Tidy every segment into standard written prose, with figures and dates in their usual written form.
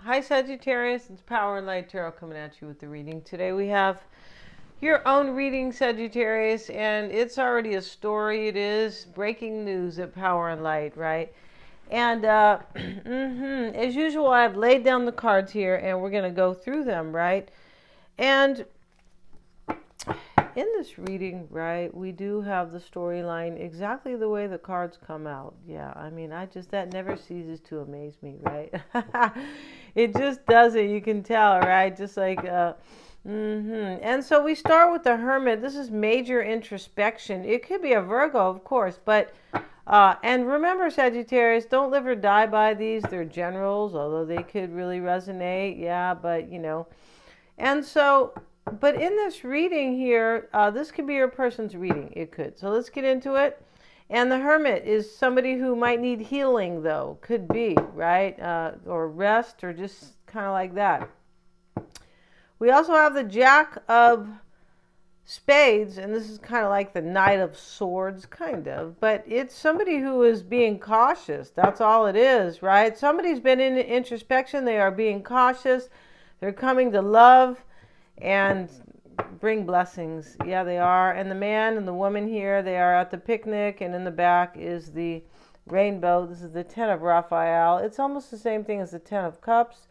Hi Sagittarius, it's Power and Light Tarot coming at you with the reading. Today we have your own reading, Sagittarius, and it's already a story. It is breaking news at Power and Light, right? And as usual, I've laid down the cards here and we're going to go through them, right? And in this reading, right, we do have the storyline exactly the way the cards come out. Yeah, I mean, that never ceases to amaze me, right? It just doesn't, you can tell, right? Just like, And so we start with the Hermit. This is major introspection. It could be a Virgo, of course, but, and remember, Sagittarius, don't live or die by these. They're generals, although they could really resonate. Yeah, but, and so, but in this reading here, this could be your person's reading. It could. So let's get into it. And the Hermit is somebody who might need healing, though. Could be, right? Or rest, or just kind of like that. We also have the Jack of Spades, and this is kind of like the Knight of Swords, kind of. But it's somebody who is being cautious. That's all it is, right? Somebody's been in introspection. They are being cautious. They're coming to love and bring blessings. Yeah, they are. And the man and the woman here, they are at the picnic, and in the back is the rainbow. This is the Ten of Raphael. It's almost the same thing as the Ten of Cups.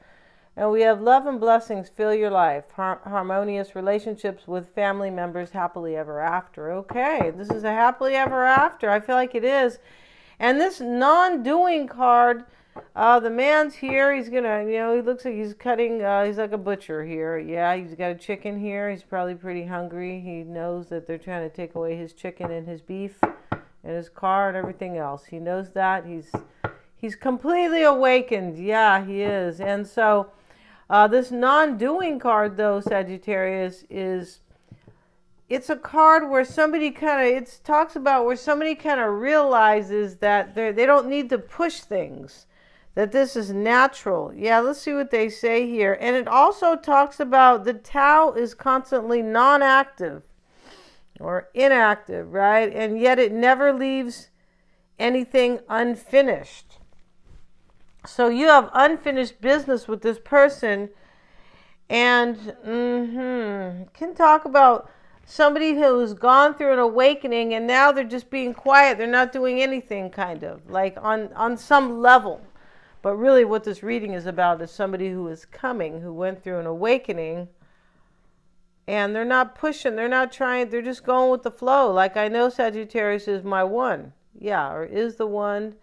And we have love and blessings fill your life. Harmonious relationships with family members, happily ever after. Okay, this is a happily ever after. I feel like it is. And this non-doing card, the man's here. He's gonna, he looks like he's cutting, he's like a butcher here. Yeah, he's got a chicken here. He's probably pretty hungry. He knows that they're trying to take away his chicken and his beef and his car and everything else. He knows that. He's completely awakened. Yeah, he is. And so this non-doing card, though, Sagittarius, it's a card where somebody it talks about where somebody kind of realizes that they don't need to push things, that this is natural. Yeah, let's see what they say here. And it also talks about the Tao is constantly non-active or inactive, right? And yet it never leaves anything unfinished. So you have unfinished business with this person, and can talk about somebody who's gone through an awakening and now they're just being quiet. They're not doing anything, kind of like on some level. But really what this reading is about is somebody who is coming, who went through an awakening, and they're not pushing, they're not trying, they're just going with the flow. Like, I know Sagittarius is my one. Yeah, or is the one.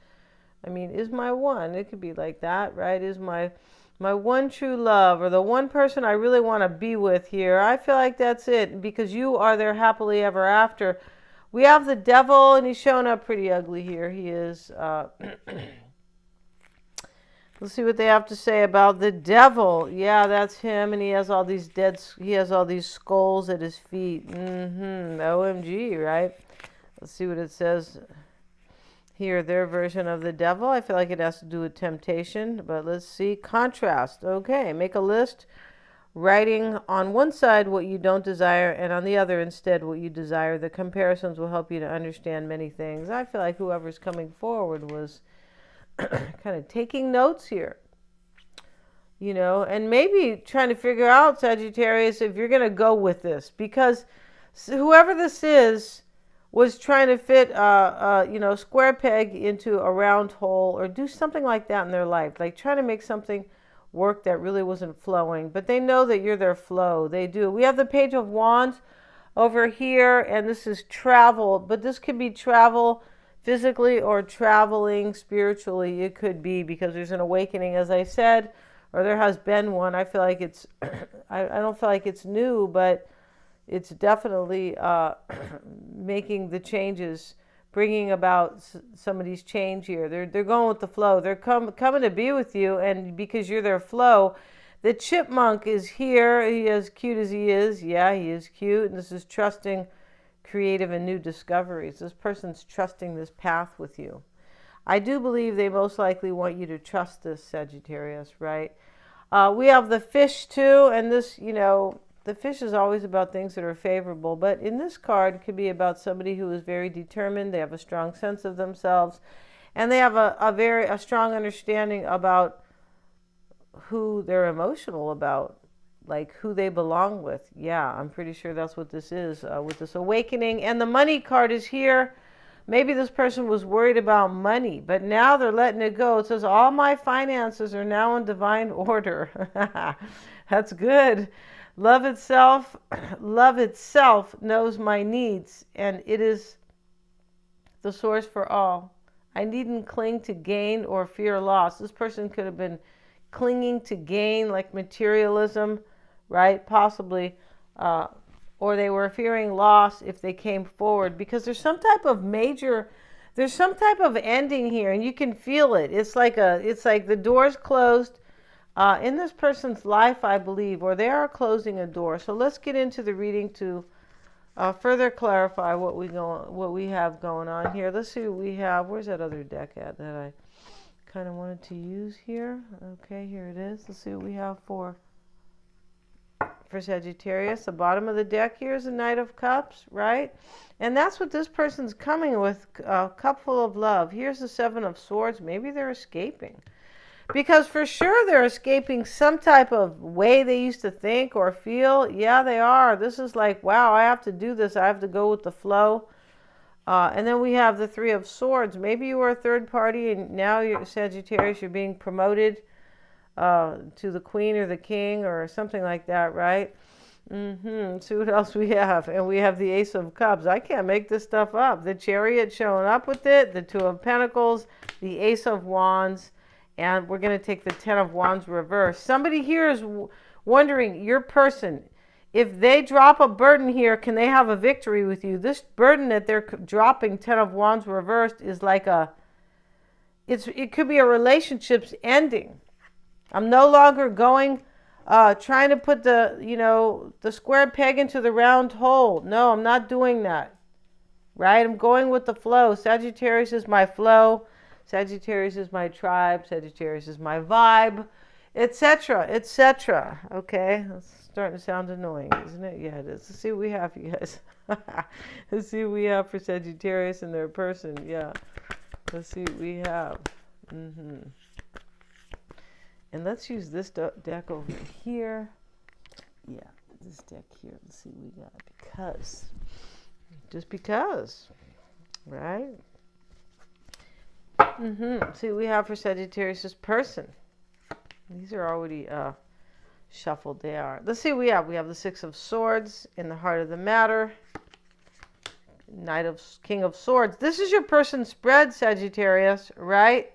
I mean, is my one. It could be like that, right? Is my one true love, or the one person I really want to be with here. I feel like that's it, because you are their happily ever after. We have the Devil, and he's showing up pretty ugly here. He is. Let's see what they have to say about the Devil. Yeah, that's him, and he has all these skulls at his feet. OMG, right? Let's see what it says here, their version of the Devil. I feel like it has to do with temptation, but let's see. Contrast. Okay, make a list, writing on one side what you don't desire and on the other instead what you desire. The comparisons will help you to understand many things. I feel like whoever's coming forward was kind of taking notes here, and maybe trying to figure out, Sagittarius, if you're going to go with this, because whoever this is was trying to fit square peg into a round hole, or do something like that in their life, like trying to make something work that really wasn't flowing. But they know that you're their flow. They do. We have the Page of Wands over here, and this is travel, but this could be travel physically or traveling spiritually. It could be because there's an awakening, as I said, or there has been one. I feel like it's I don't feel like it's new, but it's definitely making the changes, bringing about somebody's change here. They're going with the flow. They're coming to be with you, and because you're their flow. The Chipmunk is here. He is cute as he is. Yeah, he is cute. And this is trusting, creative, and new discoveries. This person's trusting this path with you. I do believe they most likely want you to trust this, Sagittarius, right? We have the Fish too, and this, the Fish is always about things that are favorable, but in this card, it could be about somebody who is very determined. They have a strong sense of themselves, and they have a strong understanding about who they're emotional about, like who they belong with. Yeah, I'm pretty sure that's what this is with this awakening. And the money card is here. Maybe this person was worried about money, but now they're letting it go. It says, all my finances are now in divine order. That's good. Love itself, love itself knows my needs, and it is the source for all. I needn't cling to gain or fear loss. This person could have been clinging to gain, like materialism, right? Possibly. Or they were fearing loss if they came forward, because there's some type of ending here, and you can feel it. It's like the door's closed in this person's life, I believe, or they are closing a door. So let's get into the reading to further clarify what we have going on here. Let's see what we have. Where's that other deck at that I kind of wanted to use here? Okay, here it is. Let's see what we have for Sagittarius. The bottom of the deck here is the Knight of Cups, right? And that's what this person's coming with, a cup full of love. Here's the Seven of Swords. Maybe they're escaping. Because for sure they're escaping some type of way they used to think or feel. Yeah, they are. This is like, wow, I have to do this. I have to go with the flow. And then we have the Three of Swords. Maybe you were a third party and now you're Sagittarius, you're being promoted to the queen or the king or something like that, right? See what else we have. And we have the Ace of Cups. I can't make this stuff up. The Chariot showing up with it, the Two of Pentacles, the Ace of Wands, and we're going to take the Ten of Wands reverse. Somebody here is wondering, your person, if they drop a burden here, can they have a victory with you? This burden that they're dropping, Ten of Wands reversed, is like it could be a relationship's ending. I'm no longer going, trying to put the square peg into the round hole. No, I'm not doing that. Right? I'm going with the flow. Sagittarius is my flow. Sagittarius is my tribe. Sagittarius is my vibe, etc., etc. Okay? That's starting to sound annoying, isn't it? Yeah, it is. Let's see what we have, you guys. Let's see what we have for Sagittarius and their person. Yeah. Let's see what we have. And let's use this deck over here. Yeah, this deck here. Let's see what we got. Just because. Right? See what we have for Sagittarius' person. These are already shuffled. They are. Let's see what we have. We have the Six of Swords in the heart of the matter. King of Swords. This is your person's spread, Sagittarius, right?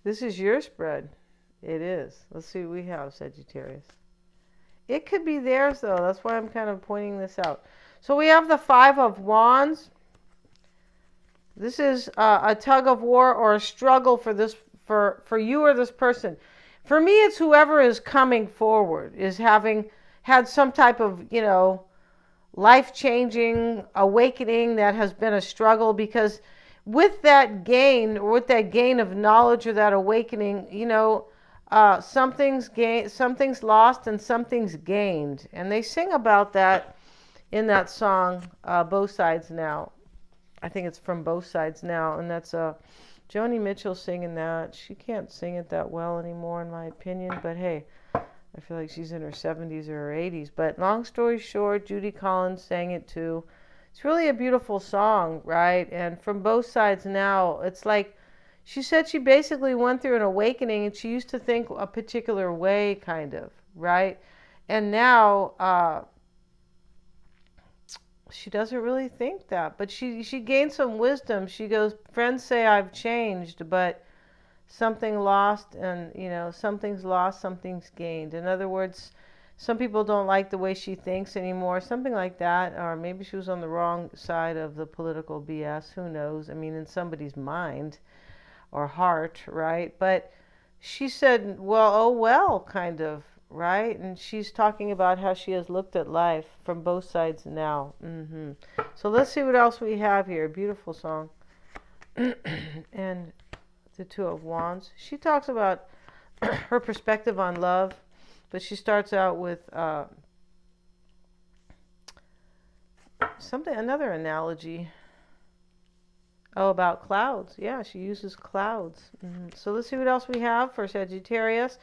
This is your spread. It is. Let's see what we have, Sagittarius. It could be theirs, though. That's why I'm kind of pointing this out. So we have the Five of Wands. This is a tug of war or a struggle for you or this person. For me, it's whoever is coming forward, is having had some type of, life-changing awakening that has been a struggle, because with that gain, or with that gain of knowledge or that awakening, something's lost and something's gained. And they sing about that in that song, Both Sides Now. I think it's from Both Sides Now, and that's Joni Mitchell singing that. She can't sing it that well anymore, in my opinion, but hey, I feel like she's in her 70s or her 80s. But long story short, Judy Collins sang it too. It's really a beautiful song, right? And from Both Sides Now, it's like she said she basically went through an awakening, and she used to think a particular way, kind of, right? And now she doesn't really think that, but she gained some wisdom. She goes, friends say I've changed, but something lost, and something's lost, something's gained. In other words, some people don't like the way she thinks anymore, something like that. Or maybe she was on the wrong side of the political BS, who knows? I mean, in somebody's mind or heart, right? But she said, well, kind of, right? And she's talking about how she has looked at life from both sides now. So let's see what else we have here. Beautiful song. And the Two of Wands. She talks about her perspective on love, but she starts out with another analogy. Oh, about clouds. Yeah, she uses clouds. So let's see what else we have for Sagittarius.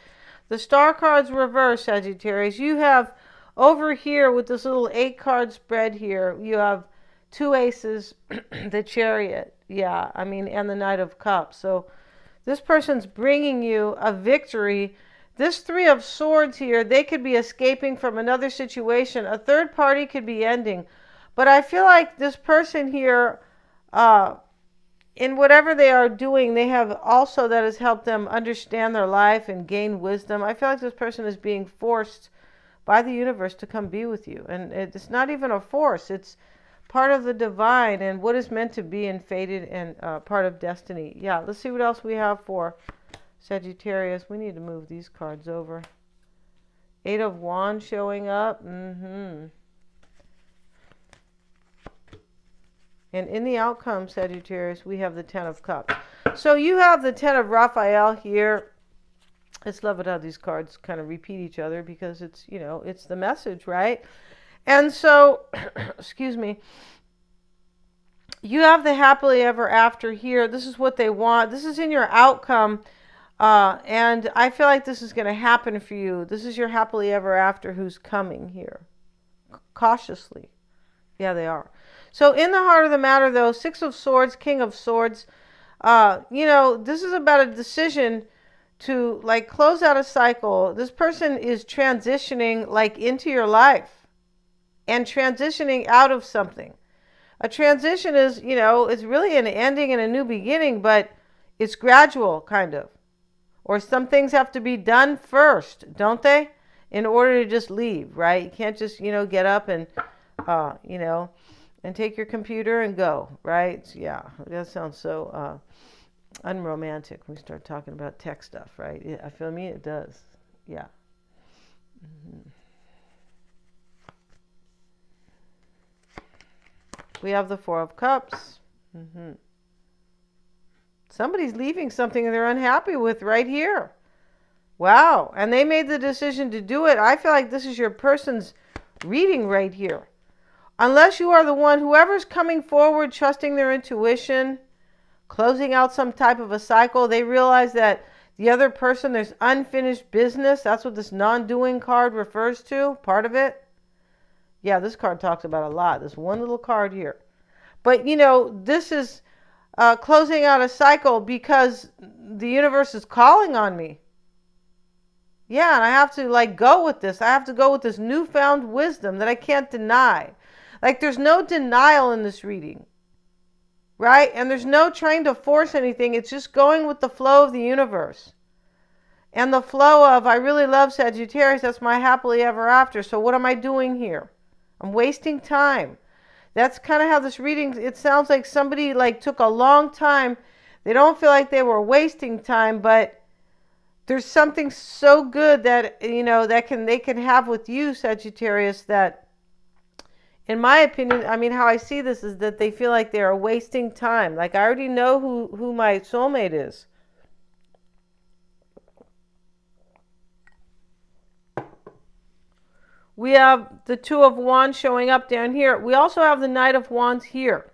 The star cards reverse, Sagittarius. You have over here with this little 8-card spread here, you have 2 aces, the Chariot. Yeah, I mean, and the Knight of Cups. So this person's bringing you a victory. This 3 of Swords here, they could be escaping from another situation. A third party could be ending. But I feel like this person here, in whatever they are doing, they have also that has helped them understand their life and gain wisdom. I feel like this person is being forced by the universe to come be with you. And it's not even a force. It's part of the divine and what is meant to be and fated and part of destiny. Yeah, let's see what else we have for Sagittarius. We need to move these cards over. 8 of Wands showing up. And in the outcome, Sagittarius, we have the 10 of Cups. So you have the 10 of Raphael here. I just love it how these cards kind of repeat each other because it's, you know, it's the message, right? And so, excuse me, you have the happily ever after here. This is what they want. This is in your outcome. And I feel like this is going to happen for you. This is your happily ever after who's coming here. Cautiously. Yeah, they are. So in the heart of the matter, though, 6 of Swords, King of Swords, you know, this is about a decision to, like, close out a cycle. This person is transitioning, like, into your life and transitioning out of something. A transition is, you know, it's really an ending and a new beginning, but it's gradual, kind of. Or some things have to be done first, don't they? In order to just leave, right? You can't just, you know, get up and, you know, and take your computer and go, right? Yeah, that sounds so unromantic when we start talking about tech stuff, right? I feel me, it does. Yeah. We have the 4 of Cups. Somebody's leaving something they're unhappy with right here. Wow. And they made the decision to do it. I feel like this is your person's reading right here. Unless you are the one, whoever's coming forward, trusting their intuition, closing out some type of a cycle, they realize that the other person, there's unfinished business. That's what this non-doing card refers to, part of it. Yeah, this card talks about a lot. This one little card here. But, you know, this is closing out a cycle because the universe is calling on me. Yeah, and I have to, like, go with this. I have to go with this newfound wisdom that I can't deny. Like, there's no denial in this reading, right? And there's no trying to force anything. It's just going with the flow of the universe. And the flow of, I really love Sagittarius. That's my happily ever after. So what am I doing here? I'm wasting time. That's kind of how this reading, it sounds like somebody, like, took a long time. They don't feel like they were wasting time, but there's something so good that, you know, that they can have with you, Sagittarius, that, in my opinion, I mean, how I see this is that they feel like they are wasting time. Like, I already know who my soulmate is. We have the 2 of Wands showing up down here. We also have the Knight of Wands here.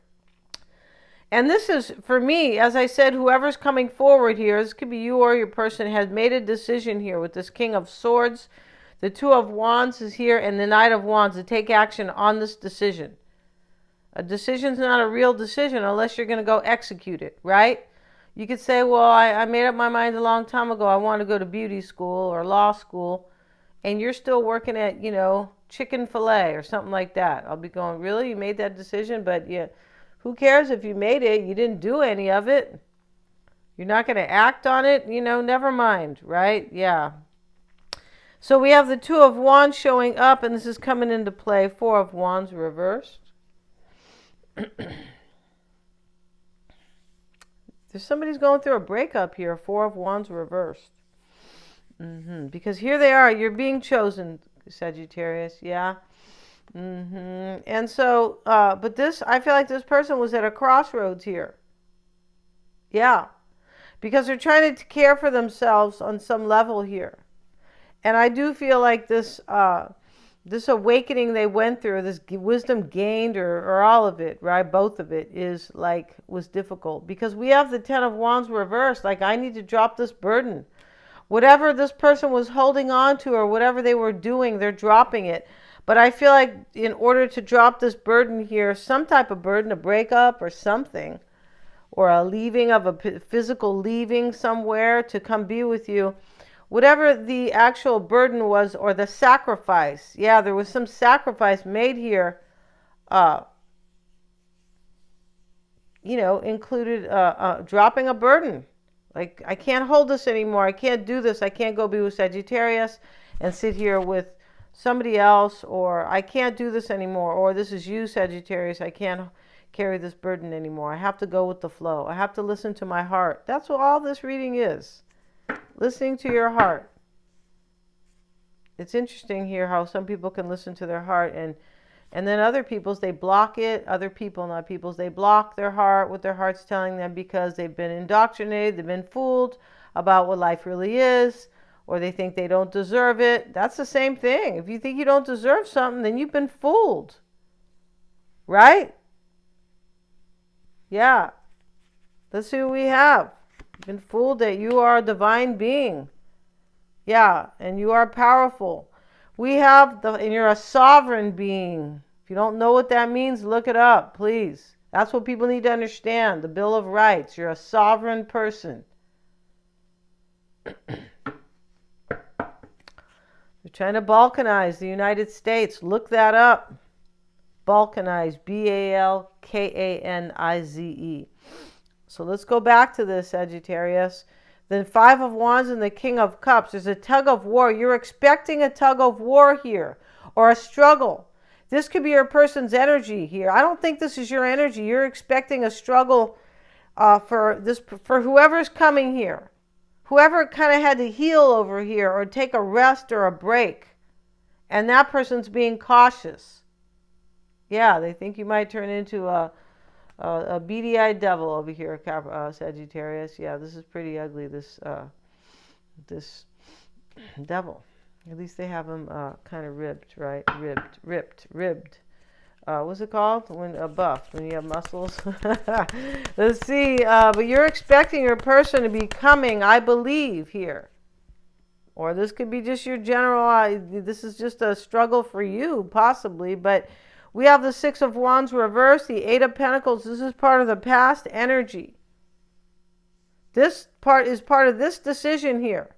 And this is, for me, as I said, whoever's coming forward here, this could be you or your person, has made a decision here with this King of Swords. The 2 of Wands is here, and the Knight of Wands to take action on this decision. A decision's not a real decision unless you're going to go execute it, right? You could say, well, I made up my mind a long time ago. I want to go to beauty school or law school. And you're still working at, you know, chicken fillet or something like that. I'll be going, really? You made that decision? But yeah, who cares if you made it? You didn't do any of it. You're not going to act on it? You know, never mind, right? Yeah. So we have the 2 of Wands showing up, and this is coming into play. 4 of Wands reversed. There's somebody's going through a breakup here. 4 of Wands reversed. Because here they are. You're being chosen, Sagittarius. Yeah. And so, but this, I feel like this person was at a crossroads here. Yeah. Because they're trying to care for themselves on some level here. And I do feel like this this awakening they went through, this wisdom gained, or all of it, right? Both of it was difficult because we have the Ten of Wands reversed. Like, I need to drop this burden. Whatever this person was holding on to or whatever they were doing, they're dropping it. But I feel like in order to drop this burden here, some type of burden, a breakup or something, or a leaving of a physical leaving somewhere to come be with you, whatever the actual burden was, or the sacrifice. Yeah, there was some sacrifice made here, included dropping a burden. Like, I can't hold this anymore. I can't do this. I can't go be with Sagittarius and sit here with somebody else, or I can't do this anymore, or this is you, Sagittarius. I can't carry this burden anymore. I have to go with the flow. I have to listen to my heart. That's what all this reading is. Listening to your heart. It's interesting here how some people can listen to their heart, and then other people's, they block it. Other people, not people's, they block their heart, what their heart's telling them, because they've been indoctrinated, they've been fooled about what life really is, or they think they don't deserve it. That's the same thing. If you think you don't deserve something, then you've been fooled. Right? Yeah. Let's see what we have. You've been fooled that you are a divine being. Yeah, and you are powerful. We have and you're a sovereign being. If you don't know what that means, look it up, please. That's what people need to understand. The Bill of Rights. You're a sovereign person. They're trying to balkanize the United States. Look that up. Balkanize. Balkanize. So let's go back to this, Sagittarius. The Five of Wands and the King of Cups. There's a tug of war. You're expecting a tug of war here, or a struggle. This could be your person's energy here. I don't think this is your energy. You're expecting a struggle for whoever's coming here. Whoever kind of had to heal over here, or take a rest or a break. And that person's being cautious. Yeah, they think you might turn into a beady-eyed devil over here, Sagittarius. Yeah, this is pretty ugly, this devil. At least they have him kind of ribbed, right? Ribbed. What's it called? When buffed, when you have muscles. Let's see. But you're expecting your person to be coming, I believe, here. Or this could be just your general, this is just a struggle for you, possibly. But we have the Six of Wands reversed, the Eight of Pentacles. This is part of the past energy. This part is part of this decision here.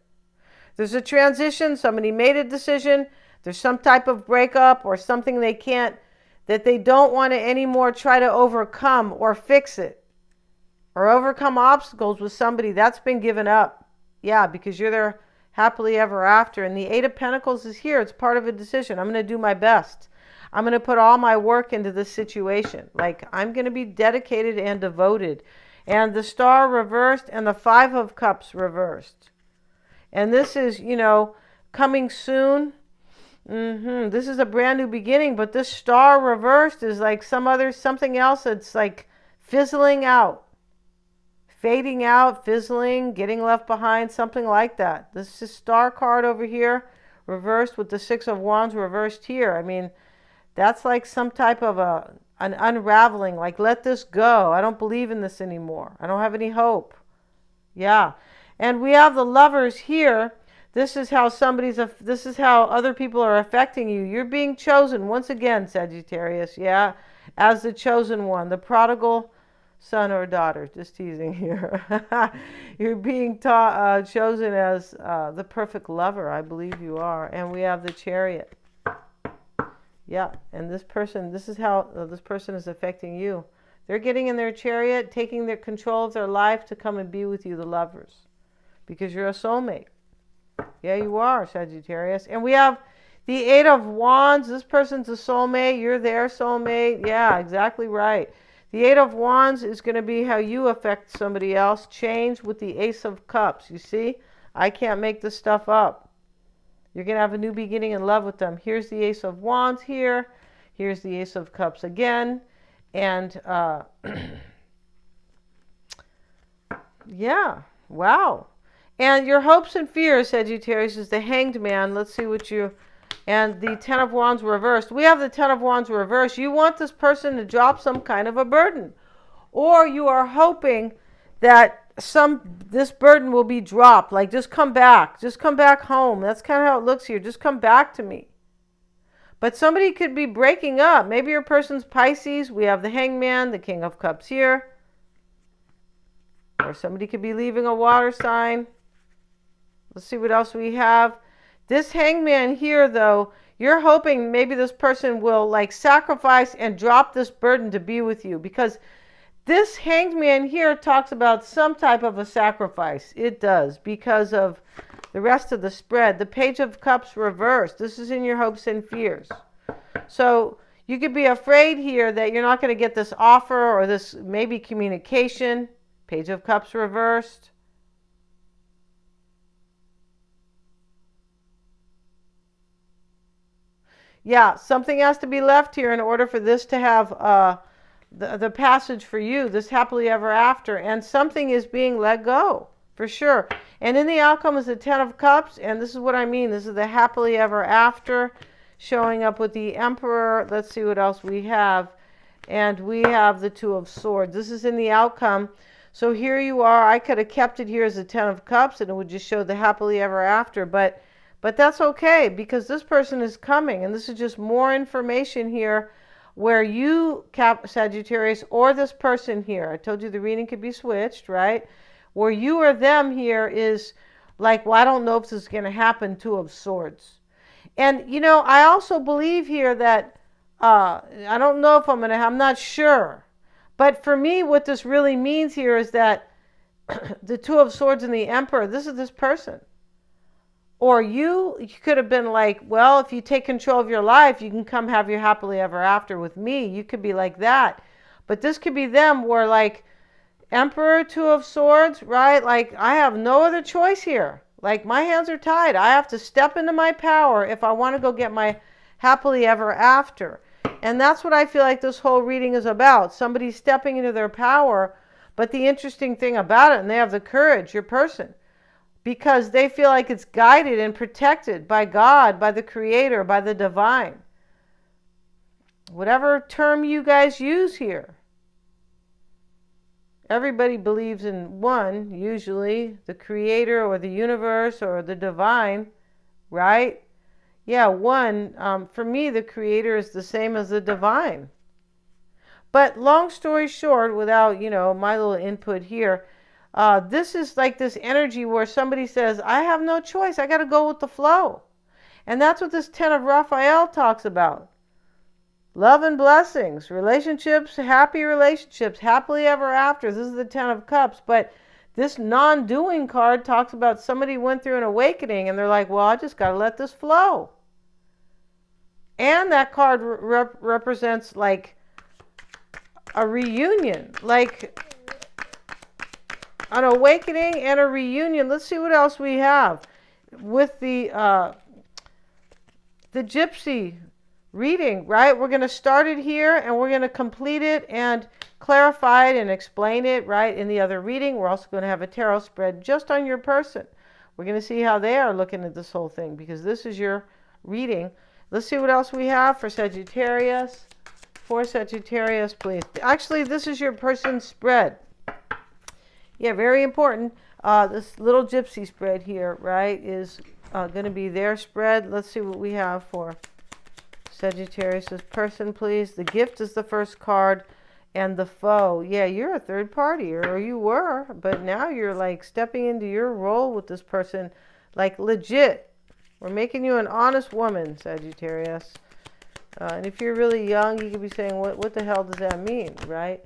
There's a transition. Somebody made a decision. There's some type of breakup or something that they don't want to anymore try to overcome or fix it. Or overcome obstacles with somebody. That's been given up. Yeah, because you're there happily ever after. And the Eight of Pentacles is here. It's part of a decision. I'm going to do my best. I'm going to put all my work into this situation. Like, I'm going to be dedicated and devoted. And the Star reversed and the Five of Cups reversed. And this is, coming soon. This is a brand new beginning. But this Star reversed is like something else that's like fizzling out. Fading out, fizzling, getting left behind, something like that. This is Star card over here, reversed with the Six of Wands reversed here. I mean, that's like some type of an unraveling, like, let this go. I don't believe in this anymore. I don't have any hope. Yeah. And we have the Lovers here. This is how other people are affecting you. You're being chosen once again, Sagittarius. Yeah. As the chosen one, the prodigal son or daughter. Just teasing here. You're being chosen as the perfect lover. I believe you are. And we have the Chariot. Yeah, and this is how this person is affecting you. They're getting in their chariot, taking their control of their life to come and be with you, the Lovers. Because you're a soulmate. Yeah, you are, Sagittarius. And we have the Eight of Wands. This person's a soulmate. You're their soulmate. Yeah, exactly right. The Eight of Wands is going to be how you affect somebody else. Change with the Ace of Cups. You see? I can't make this stuff up. You're going to have a new beginning in love with them. Here's the Ace of Wands here. Here's the Ace of Cups again. And, yeah, wow. And your hopes and fears, Sagittarius, is the Hanged Man. Let's see what you and the Ten of Wands reversed. We have the Ten of Wands reversed. You want this person to drop some kind of a burden, or you are hoping that this burden will be dropped. Like, just come back home. That's kind of how it looks here. Just come back to me. But somebody could be breaking up. Maybe your person's Pisces. We have the Hangman, the King of Cups here. Or somebody could be leaving a water sign. Let's see what else we have. This Hangman here, though, you're hoping maybe this person will like sacrifice and drop this burden to be with you, because this Hangman here talks about some type of a sacrifice. It does, because of the rest of the spread. The Page of Cups reversed. This is in your hopes and fears. So you could be afraid here that you're not going to get this offer or this maybe communication. Page of Cups reversed. Yeah, something has to be left here in order for this to have the passage for you, this happily ever after. And something is being let go, for sure. And in the outcome is the Ten of Cups. And this is what I mean. This is the happily ever after showing up with the Emperor. Let's see what else we have. And we have the Two of Swords. This is in the outcome. So here you are. I could have kept it here as the Ten of Cups, and it would just show the happily ever after. But that's okay, because this person is coming, and this is just more information here where you, Sagittarius, or this person here, I told you the reading could be switched, right? Where you or them here is like, well, I don't know if this is going to happen, Two of Swords. And, you know, I also believe here that, I don't know if I'm not sure. But for me, what this really means here is that the Two of Swords and the Emperor, this is this person. Or you could have been like, well, if you take control of your life, you can come have your happily ever after with me. You could be like that. But this could be them where like Emperor, Two of Swords, right? Like, I have no other choice here. Like, my hands are tied. I have to step into my power if I want to go get my happily ever after. And that's what I feel like this whole reading is about. Somebody stepping into their power. But the interesting thing about it, and they have the courage, your person, because they feel like it's guided and protected by God, by the Creator, by the divine. Whatever term you guys use here. Everybody believes in one, usually, the Creator or the universe or the divine, right? Yeah, one. For me, the Creator is the same as the divine. But long story short, without, my little input here, this is like this energy where somebody says, I have no choice. I got to go with the flow. And that's what this Ten of Raphael talks about. Love and blessings, relationships, happily ever after. This is the Ten of Cups. But this non-doing card talks about somebody went through an awakening and they're like, well, I just got to let this flow. And that card represents like a reunion, like an awakening and a reunion. Let's see what else we have with the Gypsy reading, right? We're going to start it here and we're going to complete it and clarify it and explain it, right? In the other reading, we're also going to have a tarot spread just on your person. We're going to see how they are looking at this whole thing, because this is your reading. Let's see what else we have for Sagittarius. For Sagittarius, please. Actually, this is your person's spread. Yeah, very important. This little Gypsy spread here, right, is going to be their spread. Let's see what we have for Sagittarius' person, please. The Gift is the first card, and the Foe. Yeah, you're a third party, or you were, but now you're like stepping into your role with this person, like legit. We're making you an honest woman, Sagittarius. And if you're really young, you could be saying, what the hell does that mean, right?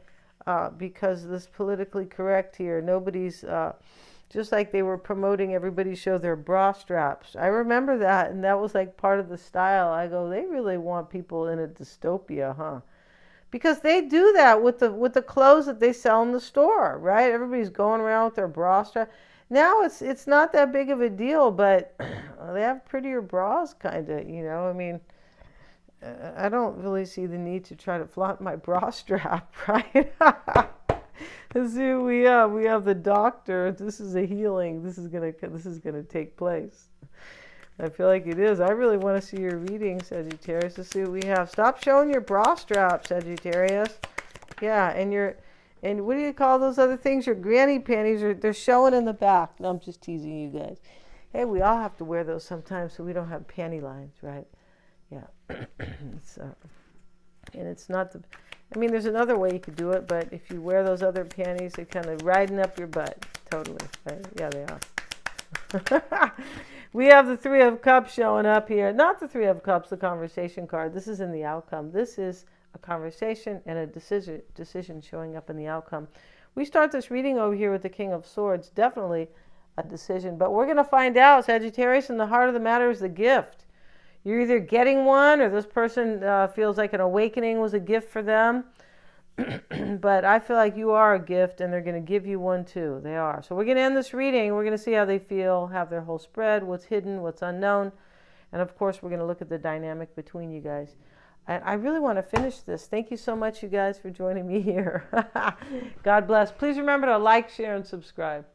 Because this politically correct here, nobody's, just like they were promoting everybody show their bra straps. I remember that, and that was like part of the style. I go, they really want people in a dystopia, huh? Because they do that with the clothes that they sell in the store, right? Everybody's going around with their bra strap. Now it's not that big of a deal, but they have prettier bras, kind of, I mean, I don't really see the need to try to flaunt my bra strap, right? Let's see what we have. We have the Doctor. This is a healing. This is gonna take place. I feel like it is. I really want to see your reading, Sagittarius. Let's see what we have. Stop showing your bra strap, Sagittarius. Yeah, and what do you call those other things? Your granny panties, they're showing in the back. No, I'm just teasing you guys. Hey, we all have to wear those sometimes so we don't have panty lines, right? Yeah. And it's not the... I mean, there's another way you could do it, but if you wear those other panties, they're kind of riding up your butt. Totally. Right? Yeah, they are. We have the Three of Cups showing up here. Not the Three of Cups, the conversation card. This is in the outcome. This is a conversation and a decision showing up in the outcome. We start this reading over here with the King of Swords. Definitely a decision. But we're going to find out, Sagittarius, in the heart of the matter is the gift. You're either getting one or this person feels like an awakening was a gift for them. But I feel like you are a gift and they're going to give you one too. They are. So we're going to end this reading. We're going to see how they feel, have their whole spread, what's hidden, what's unknown. And of course, we're going to look at the dynamic between you guys. And I really want to finish this. Thank you so much, you guys, for joining me here. God bless. Please remember to like, share, and subscribe.